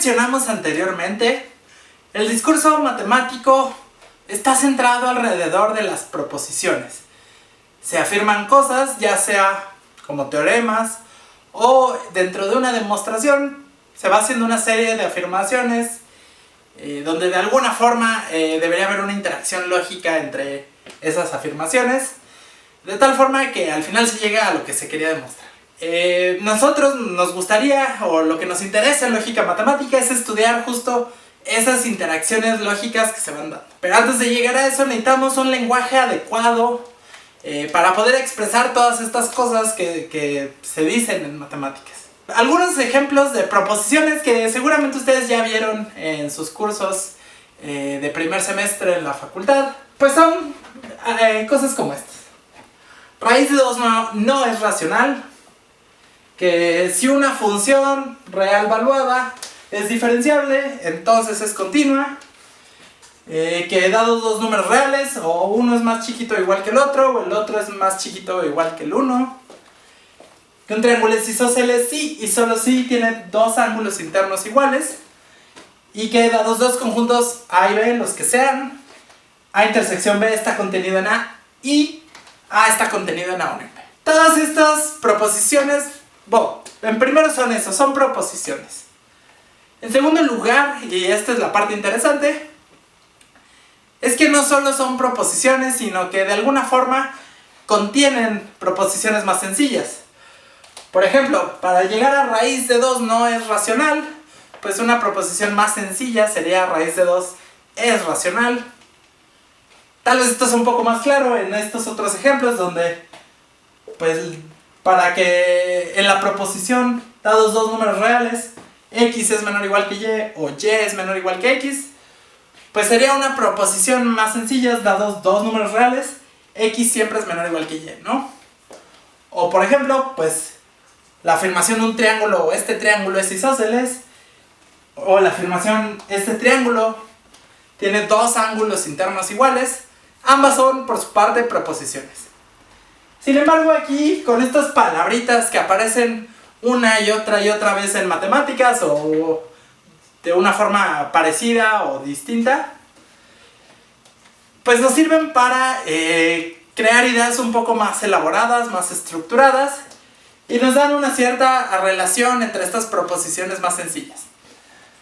mencionamos anteriormente, el discurso matemático está centrado alrededor de las proposiciones. Se afirman cosas, ya sea como teoremas o dentro de una demostración se va haciendo una serie de afirmaciones donde de alguna forma debería haber una interacción lógica entre esas afirmaciones, de tal forma que al final se llega a lo que se quería demostrar. Nosotros nos gustaría, o lo que nos interesa en lógica matemática, es estudiar justo esas interacciones lógicas que se van dando. Pero antes de llegar a eso necesitamos un lenguaje adecuado para poder expresar todas estas cosas que se dicen en matemáticas. Algunos ejemplos de proposiciones que seguramente ustedes ya vieron en sus cursos de primer semestre en la facultad, pues son cosas como estas. Raíz de 2 no es racional. Que si una función real valuada es diferenciable, entonces es continua. Que dados dos números reales, o uno es más chiquito o igual que el otro, o el otro es más chiquito o igual que el uno. Que un triángulo es isósceles sí y solo sí tiene dos ángulos internos iguales. Y que dados dos conjuntos A y B, los que sean, A intersección B está contenido en A y A está contenido en A1 y B. Todas estas proposiciones, bueno, en primero son eso, son proposiciones. En segundo lugar, y esta es la parte interesante, es que no solo son proposiciones, sino que de alguna forma contienen proposiciones más sencillas. Por ejemplo, para llegar a raíz de 2 no es racional, pues una proposición más sencilla sería raíz de 2 es racional. Tal vez esto es un poco más claro en estos otros ejemplos donde, pues, para que en la proposición, dados dos números reales, x es menor o igual que y, o y es menor o igual que x, pues sería una proposición más sencilla, dados dos números reales, x siempre es menor o igual que y, ¿no? O por ejemplo, pues, la afirmación de un triángulo, o este triángulo es isósceles, o la afirmación, este triángulo tiene dos ángulos internos iguales, ambas son por su parte proposiciones. Sin embargo, aquí, con estas palabritas que aparecen una y otra vez en matemáticas, o de una forma parecida o distinta, pues nos sirven para crear ideas un poco más elaboradas, más estructuradas, y nos dan una cierta relación entre estas proposiciones más sencillas.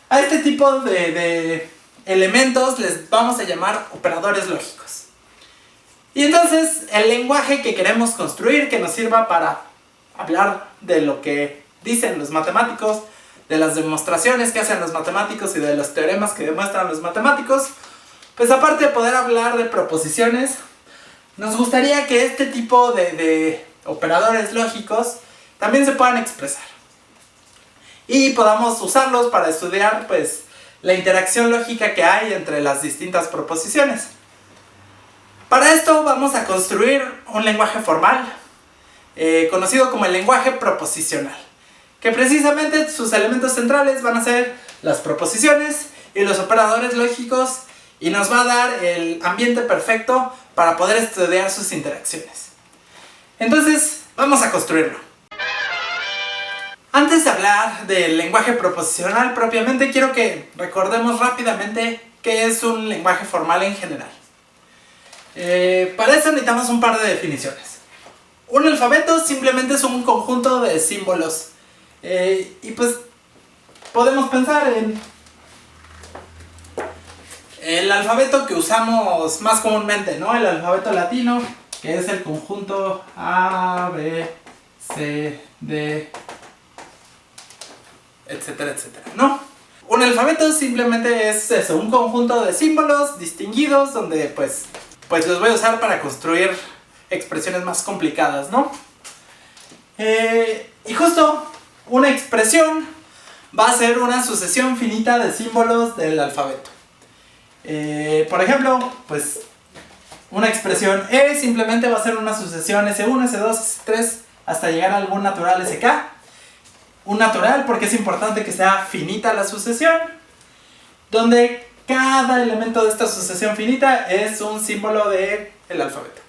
A este tipo de elementos les vamos a llamar operadores lógicos. Y entonces el lenguaje que queremos construir, que nos sirva para hablar de lo que dicen los matemáticos, de las demostraciones que hacen los matemáticos y de los teoremas que demuestran los matemáticos, pues aparte de poder hablar de proposiciones, nos gustaría que este tipo de operadores lógicos también se puedan expresar. Y podamos usarlos para estudiar, pues, la interacción lógica que hay entre las distintas proposiciones. Para esto vamos a construir un lenguaje formal, conocido como el lenguaje proposicional, que precisamente sus elementos centrales van a ser las proposiciones y los operadores lógicos, y nos va a dar el ambiente perfecto para poder estudiar sus interacciones. Entonces, vamos a construirlo. Antes de hablar del lenguaje proposicional propiamente, quiero que recordemos rápidamente qué es un lenguaje formal en general. Para eso necesitamos un par de definiciones. Un alfabeto simplemente es un conjunto de símbolos. Y pues podemos pensar en el alfabeto que usamos más comúnmente, ¿no? El alfabeto latino, que es el conjunto A, B, C, D, etcétera, etcétera, ¿no? Un alfabeto simplemente es eso, un conjunto de símbolos distinguidos donde pues los voy a usar para construir expresiones más complicadas, ¿no? Y justo una expresión va a ser una sucesión finita de símbolos del alfabeto. Por ejemplo, pues una expresión E simplemente va a ser una sucesión S1, S2, S3 hasta llegar a algún natural SK. Un natural porque es importante que sea finita la sucesión, donde cada elemento de esta sucesión finita es un símbolo del alfabeto.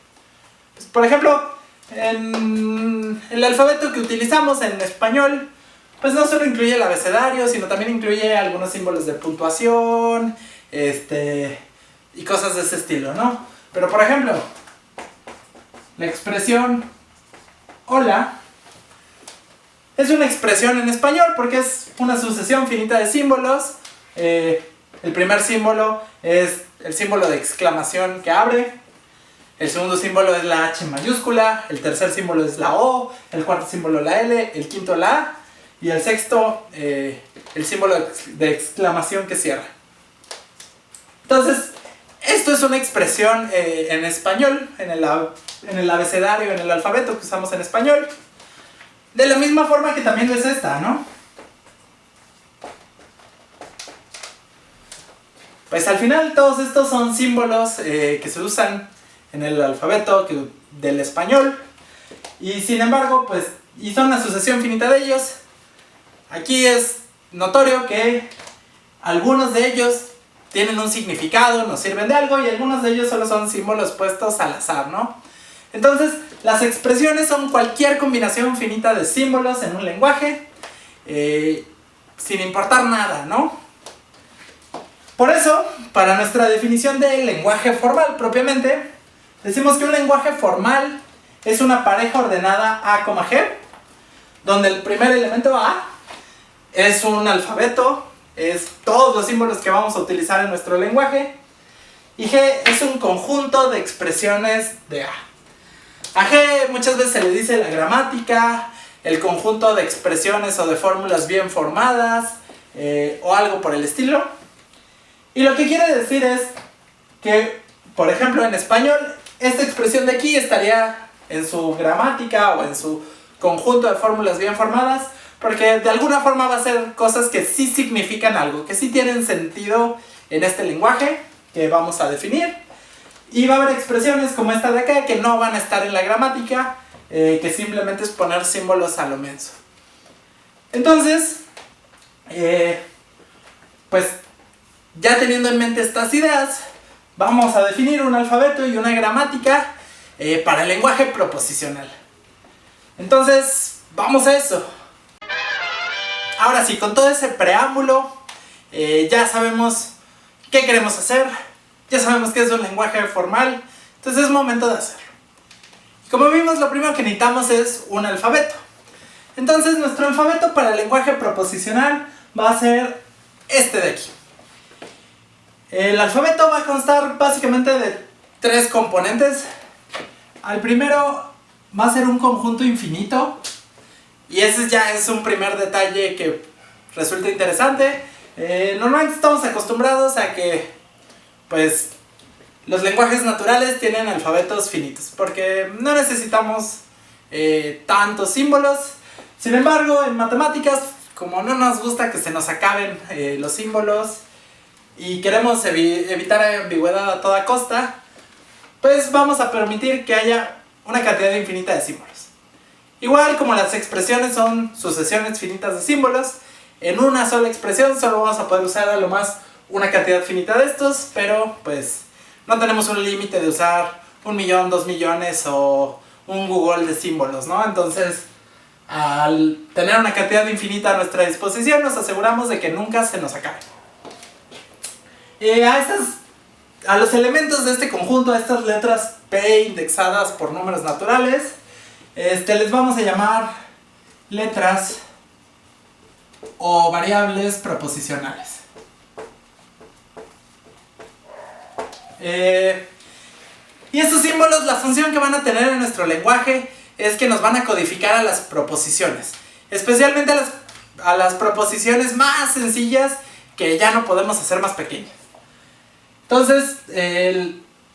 Pues, por ejemplo, en el alfabeto que utilizamos en español, pues no solo incluye el abecedario, sino también incluye algunos símbolos de puntuación, y cosas de ese estilo, ¿no? Pero por ejemplo, la expresión hola es una expresión en español porque es una sucesión finita de símbolos. El primer símbolo es el símbolo de exclamación que abre. El segundo símbolo es la H mayúscula. El tercer símbolo es la O. El cuarto símbolo la L. El quinto la A. Y el sexto, el símbolo de exclamación que cierra. Entonces, esto es una expresión en español, en el abecedario, en el alfabeto que usamos en español. De la misma forma que también es esta, ¿no? Pues al final todos estos son símbolos que se usan en el alfabeto del español. Y sin embargo, pues, y son una sucesión finita de ellos. Aquí es notorio que algunos de ellos tienen un significado, nos sirven de algo, y algunos de ellos solo son símbolos puestos al azar, ¿no? Entonces, las expresiones son cualquier combinación finita de símbolos en un lenguaje, sin importar nada, ¿no? Por eso, para nuestra definición de lenguaje formal propiamente, decimos que un lenguaje formal es una pareja ordenada A, G, donde el primer elemento A es un alfabeto, es todos los símbolos que vamos a utilizar en nuestro lenguaje, y G es un conjunto de expresiones de A. A G muchas veces se le dice la gramática, el conjunto de expresiones o de fórmulas bien formadas, o algo por el estilo. Y lo que quiere decir es que, por ejemplo, en español, esta expresión de aquí estaría en su gramática o en su conjunto de fórmulas bien formadas, porque de alguna forma va a ser cosas que sí significan algo, que sí tienen sentido en este lenguaje que vamos a definir. Y va a haber expresiones como esta de acá que no van a estar en la gramática, que simplemente es poner símbolos a lo menso. Entonces, pues ya teniendo en mente estas ideas, vamos a definir un alfabeto y una gramática para el lenguaje proposicional. Entonces, vamos a eso. Ahora sí, con todo ese preámbulo, ya sabemos qué queremos hacer, ya sabemos qué es un lenguaje formal, entonces es momento de hacerlo. Como vimos, lo primero que necesitamos es un alfabeto. Entonces, nuestro alfabeto para el lenguaje proposicional va a ser este de aquí. El alfabeto va a constar básicamente de 3 componentes. Al primero va a ser un conjunto infinito, y ese ya es un primer detalle que resulta interesante. Normalmente estamos acostumbrados a que, pues, los lenguajes naturales tienen alfabetos finitos, porque no necesitamos tantos símbolos. Sin embargo, en matemáticas, como no nos gusta que se nos acaben los símbolos y queremos evitar ambigüedad a toda costa, pues vamos a permitir que haya una cantidad infinita de símbolos. Igual como las expresiones son sucesiones finitas de símbolos, en una sola expresión solo vamos a poder usar a lo más una cantidad finita de estos, pero pues no tenemos un límite de usar 1 millón, 2 millones o un Google de símbolos, ¿no? Entonces, al tener una cantidad infinita a nuestra disposición, nos aseguramos de que nunca se nos acabe. A los elementos de este conjunto, a estas letras P indexadas por números naturales, les vamos a llamar letras o variables proposicionales. Y estos símbolos, la función que van a tener en nuestro lenguaje es que nos van a codificar a las proposiciones, especialmente a las proposiciones más sencillas que ya no podemos hacer más pequeñas. Entonces,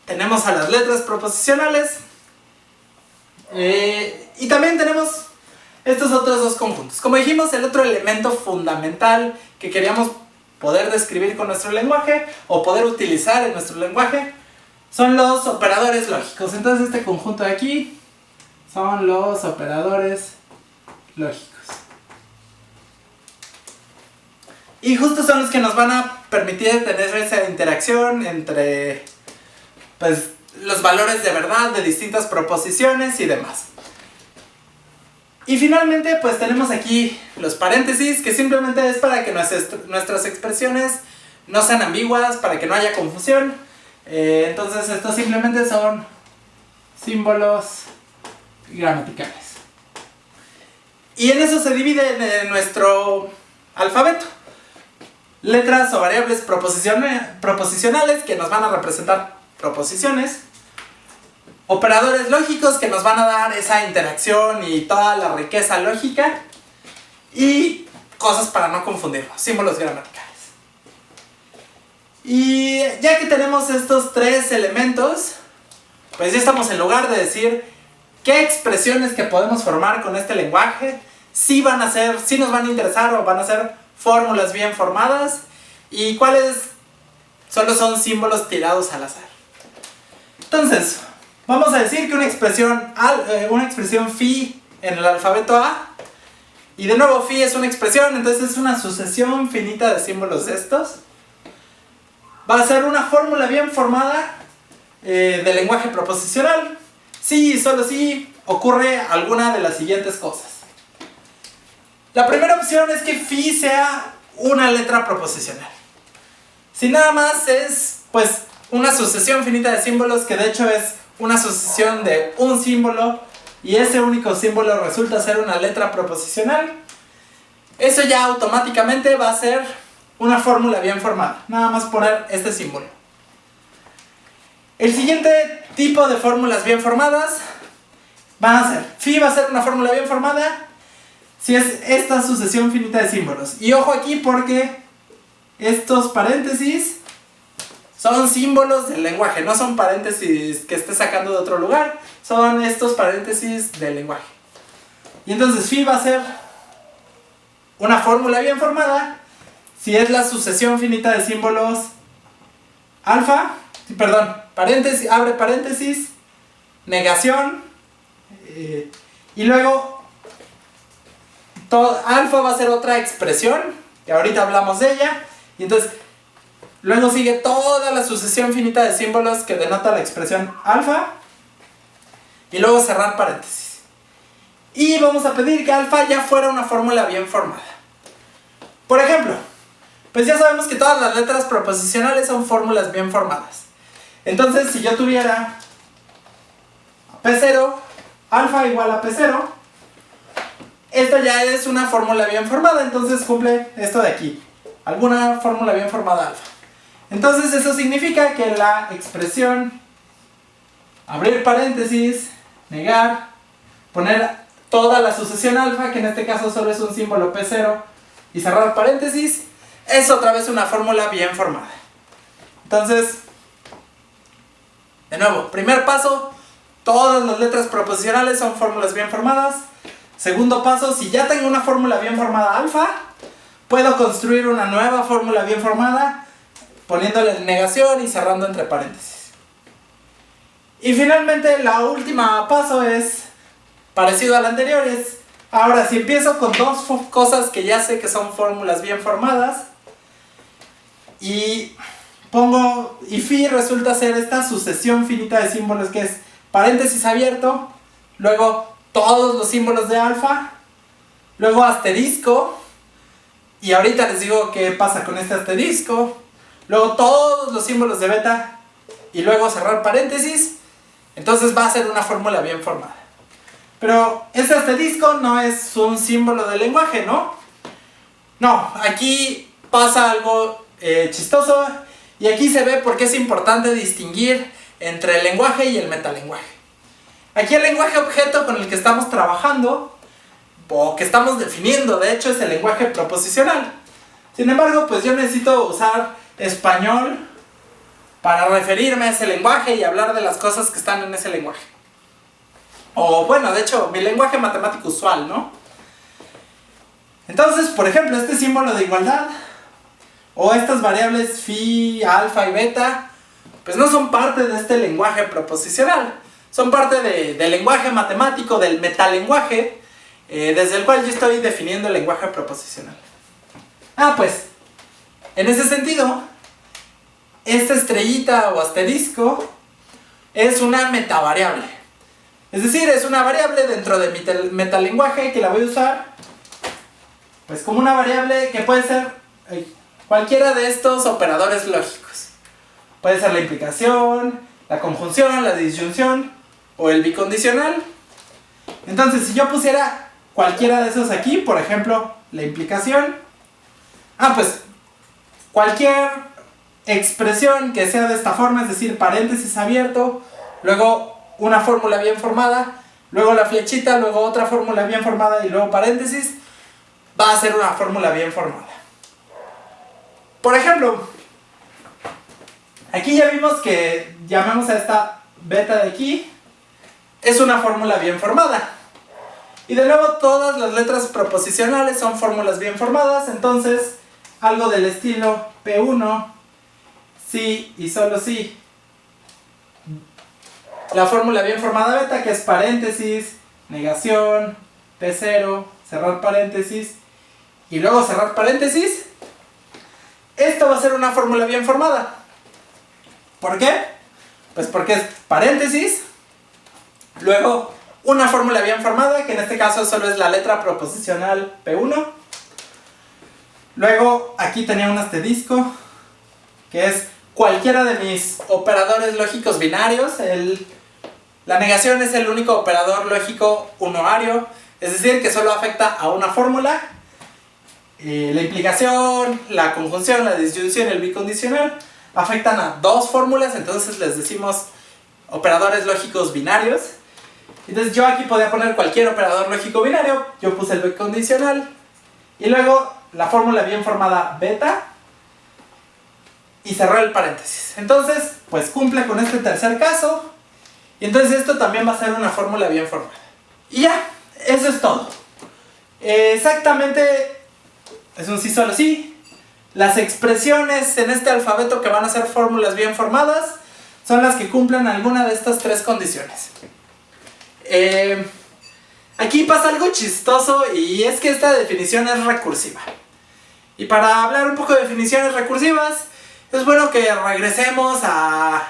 tenemos a las letras proposicionales, y también tenemos estos otros 2 conjuntos. Como dijimos, el otro elemento fundamental que queríamos poder describir con nuestro lenguaje o poder utilizar en nuestro lenguaje son los operadores lógicos. Entonces este conjunto de aquí son los operadores lógicos. Y justo son los que nos van a permitir tener esa interacción entre, pues, los valores de verdad de distintas proposiciones y demás. Y finalmente pues tenemos aquí los paréntesis, que simplemente es para que nuestras expresiones no sean ambiguas, para que no haya confusión. Entonces estos simplemente son símbolos gramaticales. Y en eso se divide nuestro alfabeto. Letras o variables proposicionales que nos van a representar proposiciones. Operadores lógicos que nos van a dar esa interacción y toda la riqueza lógica. Y cosas para no confundirnos, símbolos gramaticales. Y ya que tenemos estos tres elementos, pues ya estamos en lugar de decir qué expresiones que podemos formar con este lenguaje, si nos van a interesar o van a ser fórmulas bien formadas, y cuáles solo son símbolos tirados al azar. Entonces, vamos a decir que una expresión phi en el alfabeto A, y de nuevo phi es una expresión, entonces es una sucesión finita de símbolos de estos. Va a ser una fórmula bien formada del lenguaje proposicional si y solo si ocurre alguna de las siguientes cosas. La primera opción es que phi sea una letra proposicional. Si nada más es pues una sucesión finita de símbolos, que de hecho es una sucesión de un símbolo y ese único símbolo resulta ser una letra proposicional, eso ya automáticamente va a ser una fórmula bien formada. Nada más poner este símbolo. El siguiente tipo de fórmulas bien formadas van a ser, phi va a ser una fórmula bien formada si es esta sucesión finita de símbolos. Y ojo aquí porque estos paréntesis son símbolos del lenguaje, no son paréntesis que esté sacando de otro lugar, son estos paréntesis del lenguaje. Y entonces phi va a ser una fórmula bien formada si es la sucesión finita de símbolos alfa, paréntesis, abre paréntesis, negación, y luego alfa va a ser otra expresión, que ahorita hablamos de ella, y entonces luego sigue toda la sucesión finita de símbolos que denota la expresión alfa, y luego cerrar paréntesis. Y vamos a pedir que alfa ya fuera una fórmula bien formada. Por ejemplo, pues ya sabemos que todas las letras proposicionales son fórmulas bien formadas. Entonces, si yo tuviera P0, alfa igual a P0, esto ya es una fórmula bien formada, entonces cumple esto de aquí. Alguna fórmula bien formada alfa. Entonces eso significa que la expresión abrir paréntesis, negar, poner toda la sucesión alfa, que en este caso solo es un símbolo P0, y cerrar paréntesis, es otra vez una fórmula bien formada. Entonces, de nuevo, primer paso, todas las letras proposicionales son fórmulas bien formadas. Segundo paso, si ya tengo una fórmula bien formada alfa, puedo construir una nueva fórmula bien formada, poniéndole negación y cerrando entre paréntesis. Y finalmente, la última paso es parecido al anterior, es ahora si empiezo con dos cosas que ya sé que son fórmulas bien formadas, y phi resulta ser esta sucesión finita de símbolos que es paréntesis abierto, luego todos los símbolos de alfa, luego asterisco, y ahorita les digo qué pasa con este asterisco, luego todos los símbolos de beta, y luego cerrar paréntesis. Entonces va a ser una fórmula bien formada. Pero este asterisco no es un símbolo del lenguaje, ¿no? No, aquí pasa algo chistoso, y aquí se ve por qué es importante distinguir entre el lenguaje y el metalenguaje. Aquí el lenguaje objeto con el que estamos trabajando, o que estamos definiendo, de hecho es el lenguaje proposicional. Sin embargo, pues yo necesito usar español para referirme a ese lenguaje y hablar de las cosas que están en ese lenguaje. O bueno, de hecho, mi lenguaje matemático usual, ¿no? Entonces, por ejemplo, este símbolo de igualdad, o estas variables phi, alfa y beta, pues no son parte de este lenguaje proposicional. Son parte del lenguaje matemático, del metalenguaje, desde el cual yo estoy definiendo el lenguaje proposicional. Pues, en ese sentido, esta estrellita o asterisco es una metavariable. Es decir, es una variable dentro de mi metalenguaje que la voy a usar pues como una variable que puede ser cualquiera de estos operadores lógicos. Puede ser la implicación, la conjunción, la disyunción o el bicondicional. Entonces, si yo pusiera cualquiera de esos aquí, por ejemplo, la implicación, pues cualquier expresión que sea de esta forma, es decir, paréntesis abierto, luego una fórmula bien formada, luego la flechita, luego otra fórmula bien formada y luego paréntesis, va a ser una fórmula bien formada. Por ejemplo, aquí ya vimos que llamamos a esta beta de aquí, es una fórmula bien formada. Y de nuevo todas las letras proposicionales son fórmulas bien formadas, entonces algo del estilo P1, sí y solo sí. La fórmula bien formada beta, que es paréntesis, negación, P0, cerrar paréntesis y luego cerrar paréntesis. Esto va a ser una fórmula bien formada. ¿Por qué? Pues porque es paréntesis, luego una fórmula bien formada, que en este caso solo es la letra proposicional P1. Luego aquí tenía un asterisco, que es cualquiera de mis operadores lógicos binarios. La negación es el único operador lógico unoario, es decir, que solo afecta a una fórmula. La implicación, la conjunción, la disyunción y el bicondicional afectan a dos fórmulas, entonces les decimos operadores lógicos binarios. Entonces yo aquí podía poner cualquier operador lógico binario, yo puse el bicondicional y luego la fórmula bien formada beta y cerré el paréntesis. Entonces, pues cumple con este tercer caso y entonces esto también va a ser una fórmula bien formada. Y ya, eso es todo. Exactamente, es un sí solo sí. Las expresiones en este alfabeto que van a ser fórmulas bien formadas son las que cumplen alguna de estas tres condiciones. Aquí pasa algo chistoso y es que esta definición es recursiva. Y para hablar un poco de definiciones recursivas, es bueno que regresemos a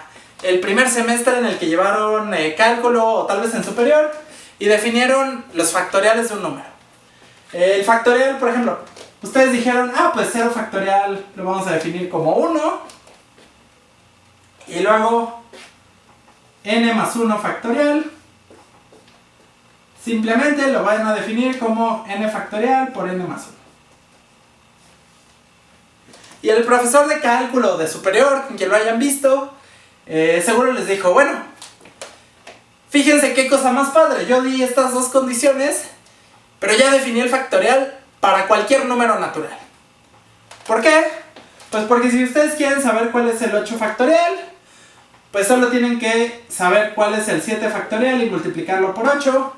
el primer semestre en el que llevaron cálculo o tal vez en superior y definieron los factoriales de un número. El factorial, por ejemplo, ustedes dijeron, pues 0 factorial lo vamos a definir como 1 y luego n más 1 factorial simplemente lo van a definir como n factorial por n más 1. Y el profesor de cálculo de superior, quien lo hayan visto, seguro les dijo, bueno, fíjense qué cosa más padre, yo di estas dos condiciones, pero ya definí el factorial para cualquier número natural. ¿Por qué? Pues porque si ustedes quieren saber cuál es el 8 factorial, pues solo tienen que saber cuál es el 7 factorial y multiplicarlo por 8.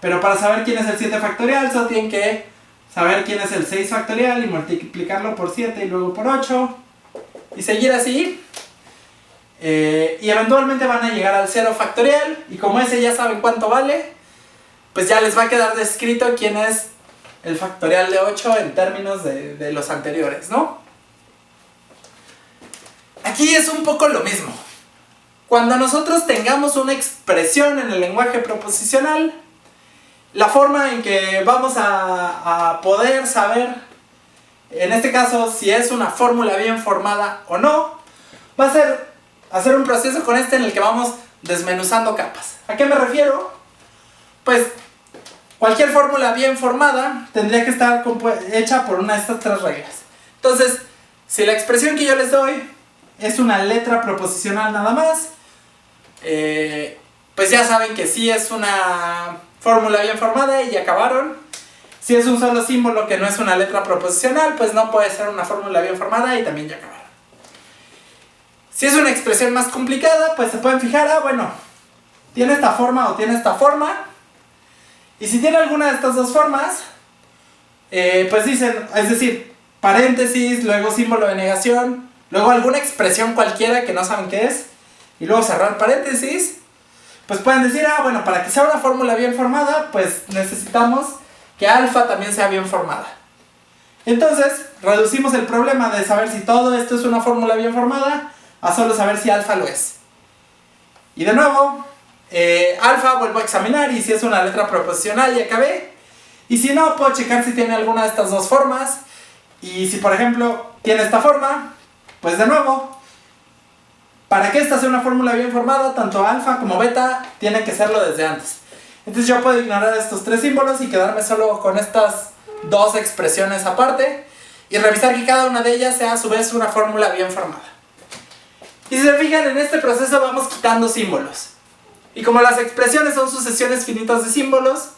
Pero para saber quién es el 7 factorial, solo tienen que saber quién es el 6 factorial y multiplicarlo por 7 y luego por 8. Y seguir así. Y eventualmente van a llegar al 0 factorial. Y como ese ya saben cuánto vale, pues ya les va a quedar descrito quién es el factorial de 8 en términos de los anteriores, ¿no? Aquí es un poco lo mismo. Cuando nosotros tengamos una expresión en el lenguaje proposicional, la forma en que vamos a poder saber, en este caso, si es una fórmula bien formada o no, va a ser hacer un proceso con en el que vamos desmenuzando capas. ¿A qué me refiero? Pues cualquier fórmula bien formada tendría que estar hecha por una de estas tres reglas. Entonces, si la expresión que yo les doy es una letra proposicional nada más, pues ya saben que sí es una fórmula bien formada y ya acabaron. Si es un solo símbolo que no es una letra proposicional, pues no puede ser una fórmula bien formada y también ya acabaron. Si es una expresión más complicada, pues se pueden fijar, bueno, tiene esta forma o tiene esta forma. Y si tiene alguna de estas dos formas, pues dicen, es decir, paréntesis, luego símbolo de negación, luego alguna expresión cualquiera que no saben qué es, y luego cerrar paréntesis, pues pueden decir, bueno, para que sea una fórmula bien formada, pues necesitamos que alfa también sea bien formada. Entonces, reducimos el problema de saber si todo esto es una fórmula bien formada a solo saber si alfa lo es. Y de nuevo, Alfa vuelvo a examinar y si es una letra proposicional ya acabé. Y si no, puedo checar si tiene alguna de estas dos formas. Y si por ejemplo tiene esta forma, pues de nuevo, para que esta sea una fórmula bien formada, tanto alfa como beta tienen que serlo desde antes. Entonces yo puedo ignorar estos tres símbolos y quedarme solo con estas dos expresiones aparte y revisar que cada una de ellas sea a su vez una fórmula bien formada. Y si se fijan, en este proceso vamos quitando símbolos. Y como las expresiones son sucesiones finitas de símbolos,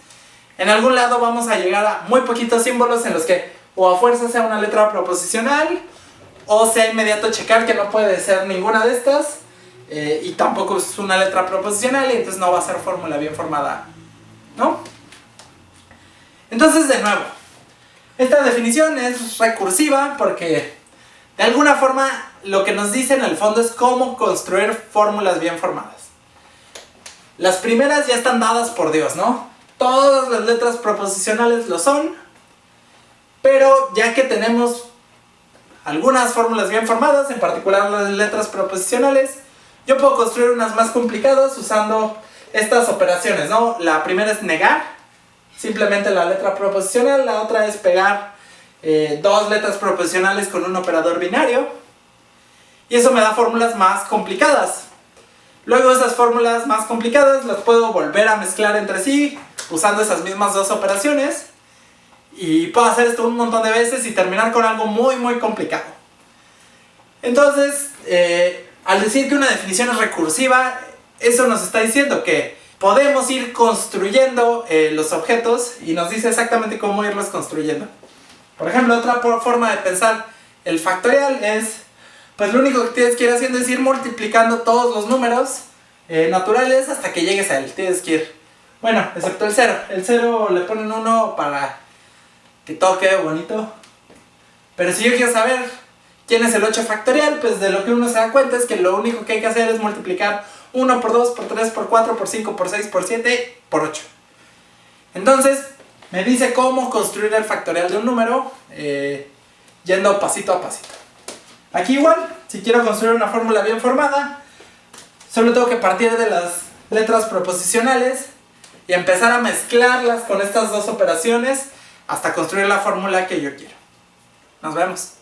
en algún lado vamos a llegar a muy poquitos símbolos en los que o a fuerza sea una letra proposicional o sea inmediato checar que no puede ser ninguna de estas y tampoco es una letra proposicional y entonces no va a ser fórmula bien formada, ¿no? Entonces de nuevo, esta definición es recursiva porque de alguna forma lo que nos dice en el fondo es cómo construir fórmulas bien formadas. Las primeras ya están dadas por Dios, ¿no? Todas las letras proposicionales lo son, pero ya que tenemos algunas fórmulas bien formadas, en particular las letras proposicionales, yo puedo construir unas más complicadas usando estas operaciones, ¿no? La primera es negar, simplemente la letra proposicional, la otra es pegar dos letras proposicionales con un operador binario, y eso me da fórmulas más complicadas. Luego esas fórmulas más complicadas las puedo volver a mezclar entre sí, usando esas mismas dos operaciones, y puedo hacer esto un montón de veces y terminar con algo muy muy complicado. Entonces, al decir que una definición es recursiva, eso nos está diciendo que podemos ir construyendo los objetos y nos dice exactamente cómo irlos construyendo. Por ejemplo, otra forma de pensar el factorial es, pues lo único que tienes que ir haciendo es ir multiplicando todos los números naturales hasta que llegues a él. Tienes que ir, bueno, excepto el 0. El 0 le ponen 1 para que todo quede bonito. Pero si yo quiero saber quién es el 8 factorial, pues de lo que uno se da cuenta es que lo único que hay que hacer es multiplicar 1 por 2, por 3, por 4, por 5, por 6, por 7, por 8. Entonces, me dice cómo construir el factorial de un número yendo pasito a pasito. Aquí igual, si quiero construir una fórmula bien formada, solo tengo que partir de las letras proposicionales y empezar a mezclarlas con estas dos operaciones hasta construir la fórmula que yo quiero. Nos vemos.